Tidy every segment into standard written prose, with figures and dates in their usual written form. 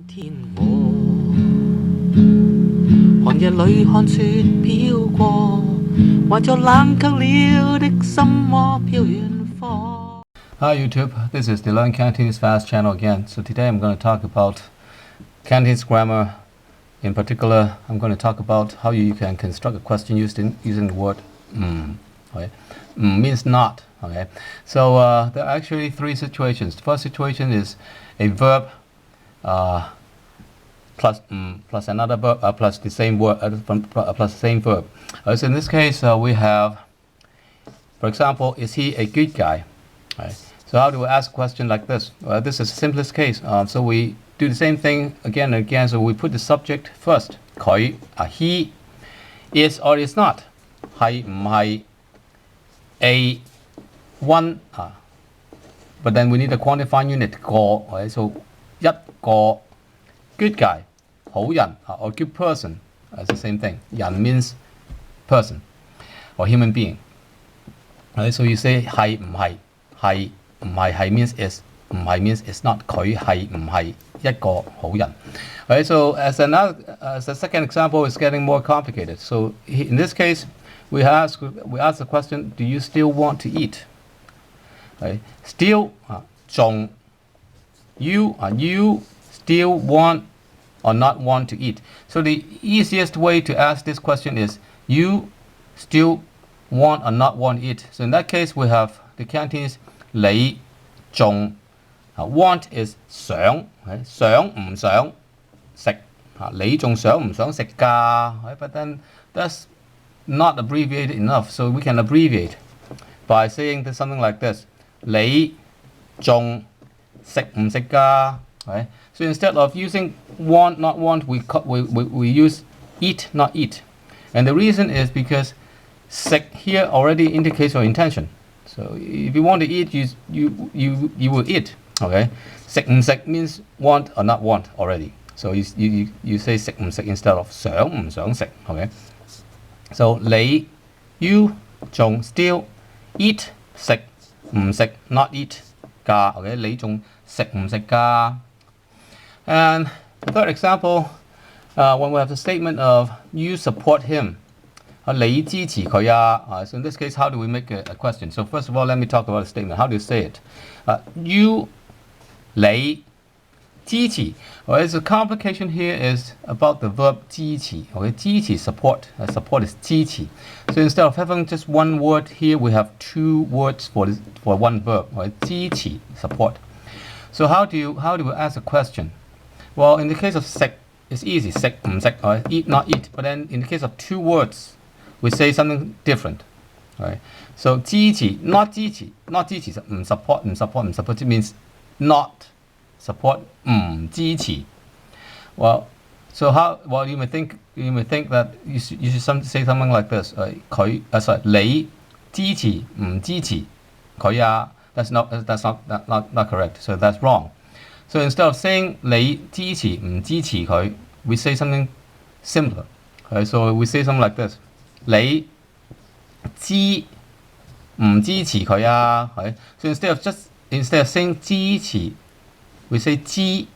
天和寒夜裏看雪飄過，懷着冷卻了的心窩飄遠方。 Hi YouTube, this is the Learn Cantonese Fast channel again. So today I'm going to talk about Cantonese grammar. In particular, I'm going to talk about how you can construct a question using the word okay? Means not. Okay, so there are actually three situations. The first situation is a verb plus another verb plus the same word plus the same verb. So in this case, we have, for example, is he a good guy? Right. So how do we ask a question like this? This is the simplest case. So we do the same thing again and again. So we put the subject first. 佢 he is or is not. 係唔係 a one but then we need a quantifying unit 個 okay? So 一個 good guy 好人 or good person. It's the same thing. 人 means person or human being. Okay? So you say 係唔係 係唔係 係 means is 唔係 means is not 佢係唔係一個好人. Okay, so as the second example is getting more complicated. So in this case, we ask the question, do you still want to eat? Okay, still 仲 you still want or not want to eat. So the easiest way to ask this question is you still want or not want to eat. So in that case, we have the Cantonese 你仲 want is 想 okay? 想唔想食你仲想唔想食㗎 okay? But then that's not abbreviated enough, so we can abbreviate by saying something like this 你仲食唔食㗎 okay? So instead of using want not want, we use eat not eat, and the reason is because 食 here already indicates your intention. So if you want to eat, you will eat. Okay, 食唔食 means want or not want already. So you say 食唔食 instead of 想唔想食. Okay, so 你 you 仲 still eat 食唔食 not eat 㗎. Okay, 你仲食唔食㗎? And the third example, when we have the statement of you support him. 你支持佢啊? So in this case, how do we make a question? So first of all, let me talk about the statement. How do you say it? You 你支持. Okay, so the complication here is about the verb 支持. Okay, 支持 support. Support is 支持. So instead of having just one word here, we have two words for one verb. Okay, 支持 support. So how do we ask a question? Well, in the case of 食 it's easy. 食唔食 or eat not eat. But then in the case of two words, we say something different. Right? So 支持 not 支持 not 支持 support it means not support 唔支持. Well, so you may think that you should say something like this. 你支持唔支持佢啊? That's not correct. So that's wrong. So instead of saying 你支持唔支持佢, we say something simpler. Okay? So we say something like this. 你支唔支持佢啊? Okay? So instead of saying 支持, we say 支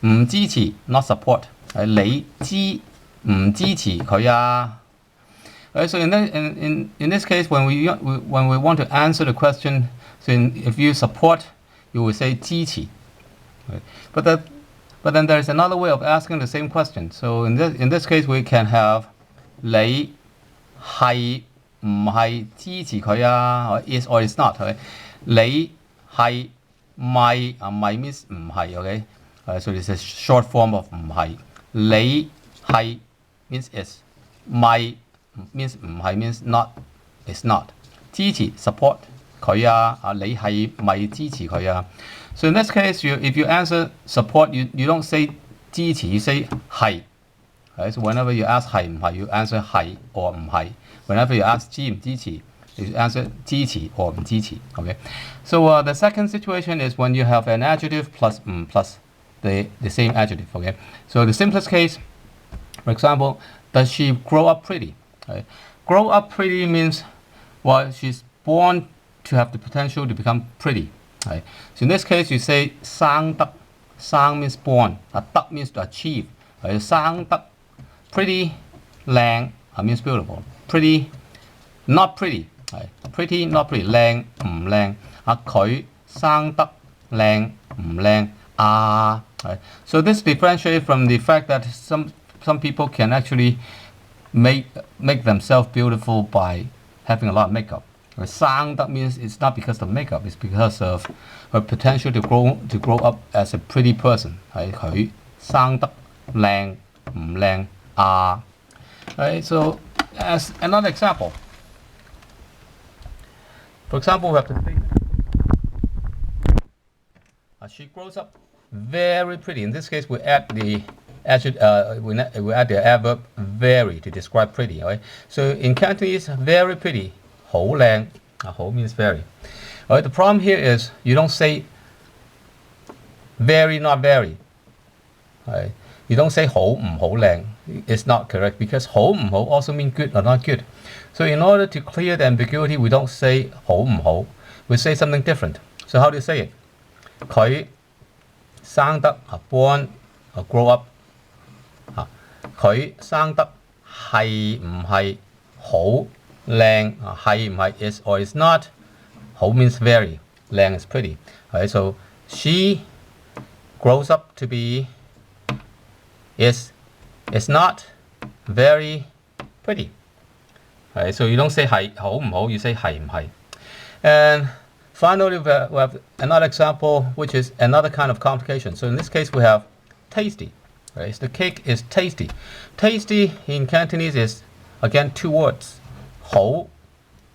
唔支持 not support. Okay? 你支唔支持佢啊? Okay? So in this case, when we want to answer the question, so if you support, you will say 支持. Okay? But then there is another way of asking the same question. So in this case, we can have 你係唔係支持佢啊? Or is or is not. Okay? 你係咪 means 唔係. Okay? So this is a short form of 唔係. 你係 means is. 咪 means 唔係 means not is not. 支持 support 佢啊? 你係咪支持佢啊? So in this case, if you answer support, you don't say 支持, you say 係. Okay, so whenever you ask 係唔係, you answer 係 or 唔係. Whenever you ask 支唔支持, you answer 支持 or 唔支持. Okay. So the second situation is when you have an adjective plus the same adjective. Okay. So the simplest case, for example, does she grow up pretty? Okay. Grow up pretty means, well, she's born to have the potential to become pretty. Right? So in this case, you say 生得 Sang means born. Duck means to achieve. Sang duck, pretty, lang means beautiful. Pretty, not pretty. Pretty, not pretty. Lang, 唔靚。佢生得靚唔靚啊。So this differentiates from the fact that some people can actually make themselves beautiful by having a lot of makeup. 生得 means it's not because of makeup, it's because of her potential to grow up as a pretty person. 佢生得靚唔靚啊。So as another example, for example, we have to think. She grows up very pretty. In this case, we add the adverb very to describe pretty. Right? So in Cantonese, very pretty, 好靚. 好 means very. Right? The problem here is you don't say very, not very. Right? You don't say 好唔好靚. It's not correct because 好唔好 also mean good or not good. So in order to clear the ambiguity, we don't say 好唔好. We say something different. So how do you say it? 佢生得 born grow up 佢生得係唔係好靚係唔係 is or is not 好 means very 靚 is pretty. So she grows up to be is not very pretty. So you don't say 係好唔好, you say 係唔係. And finally, we have another example, which is another kind of complication. So in this case, we have tasty. Right? So the cake is tasty. Tasty in Cantonese is, again, two words. 好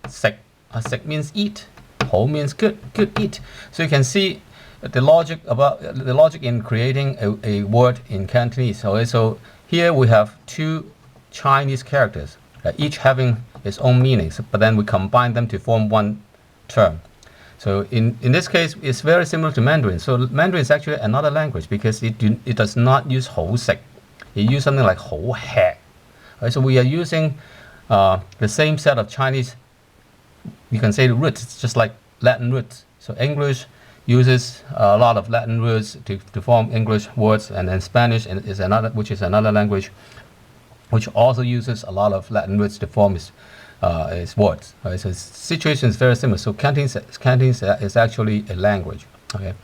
食. 食 means eat. 好 means good. Good, eat. So you can see the logic in creating a word in Cantonese. So here we have two Chinese characters, each having its own meanings, but then we combine them to form one term. So in this case, it's very similar to Mandarin. So Mandarin is actually another language because it does not use 好食. It uses something like 好吃. Right, so we are using the same set of Chinese, you can say the roots, just like Latin roots. So English uses a lot of Latin roots to form English words, and then Spanish which is another language, which also uses a lot of Latin roots to form its words. Right? So the situation is very similar. So Cantonese is actually a language, okay,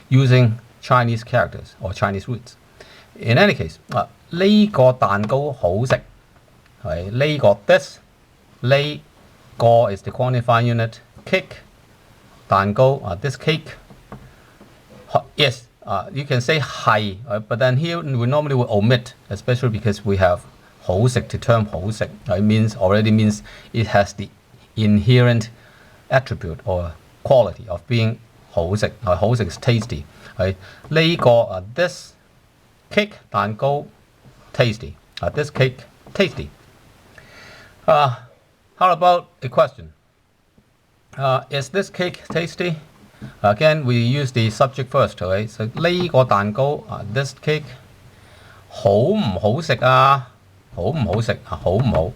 using Chinese characters or Chinese roots. In any case, 呢個蛋糕好食. Right? 呢個 this 呢個 is the quantifying unit. Cake 蛋糕 this cake. Yes, you can say 係, but then here we normally will omit, especially because we have 好食 to term 好食. It already means it has the inherent attribute or quality of being 好食. 好食 is tasty. 呢個 this cake 蛋糕 tasty. This cake tasty. How about a question? Is this cake tasty? Again, we use the subject first. Right? So 呢個蛋糕 this cake 好唔好食啊? 好唔好食? 好唔好?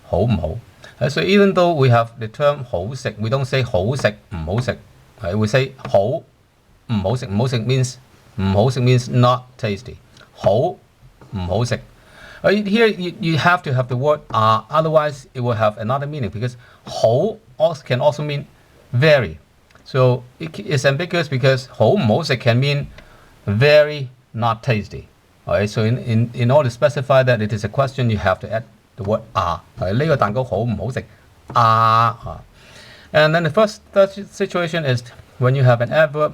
好唔好? So even though we have the term 好食, we don't say 好食唔好食. We say 好唔好食. 唔好食 means 唔好食 means not tasty. 好唔好食? Here you have to have the word otherwise it will have another meaning, because 好 can also mean very. So it's ambiguous because 好唔好食 can mean very not tasty. Alright, so in order to specify that it is a question, you have to add the word 呢個蛋糕好唔好食? And then the third situation is when you have an adverb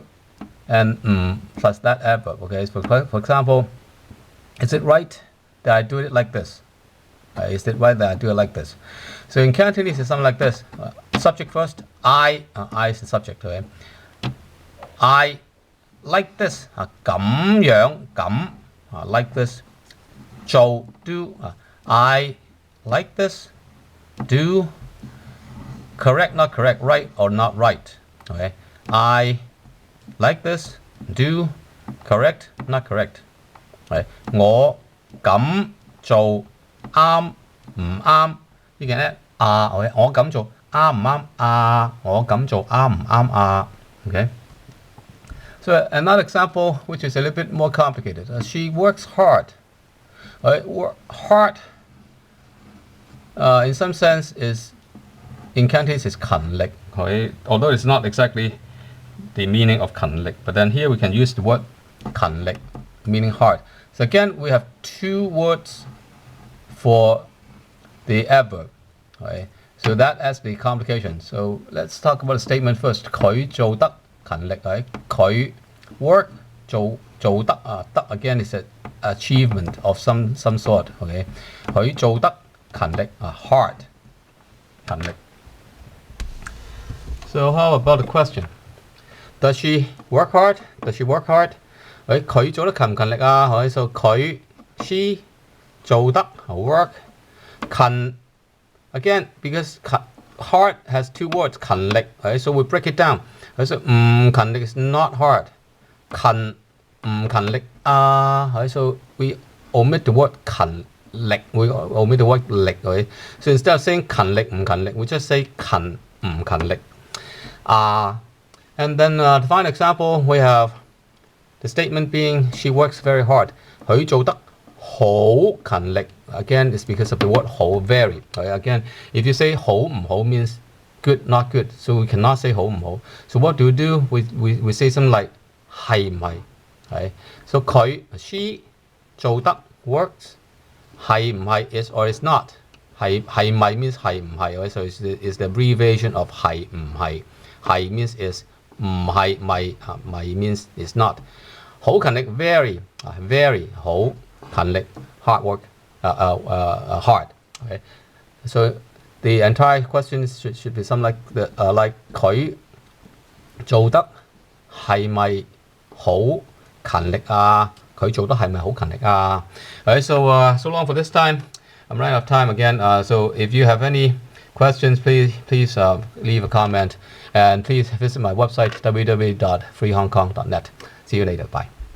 and plus that adverb. Okay, so for example, is it right that I do it like this? Is it right that I do it like this? So in Cantonese, it's something like this. Subject first, I is the subject. Okay? I like this. 咁樣咁 like this. 做 do. I like this. Do. Correct, not correct. Right or not right. Okay. I like this. Do. Correct, not correct. Right. 我咁做啱唔啱? You can add okay. 我咁做啱唔啱? 我咁做啱唔啱? Okay. So another example, which is a little bit more complicated. She works hard. Hard, in some sense, is in Cantonese is 勤力. Although it's not exactly the meaning of 勤力, but then here we can use the word 勤力, meaning hard. So again, we have two words for the adverb. So that adds the complication. So let's talk about the statement first. 佢做得勤力.佢 work 做得 得 again is an achievement of some sort. 佢做得勤力 hard 勤力. So how about the question? Does she work hard? Does she work hard? 佢做得勤唔勤力啊？So 佢 she 做得 work 勤 again because hard has two words 勤力. So we break it down. So 唔勤力 is not hard. 勤唔勤力啊？So we omit the word 勤力. We omit the word 力. So instead of saying 勤力唔勤力, we just say 勤唔勤力。And then the final example, we have the statement being she works very hard. 佢做得好勤力. Again, it's because of the word 好 very. Again, if you say 好唔好 means good, not good. So we cannot say 好唔好. So what do? We say something like 係唔係? So 佢 she 做得 works 係唔係 is or is not. 係咪 means 係唔係. So it's the abbreviation of 係唔係. 係 means is 唔係咪 means is not. 好勤力 very 好勤力 hard work hard. So the entire question should be something like 佢做得係咪好勤力啊？佢做得係咪好勤力啊？ So long for this time. I'm running out of time again. So if you have any questions, please leave a comment, and please visit my website www.freehongkong.net. See you later. Bye.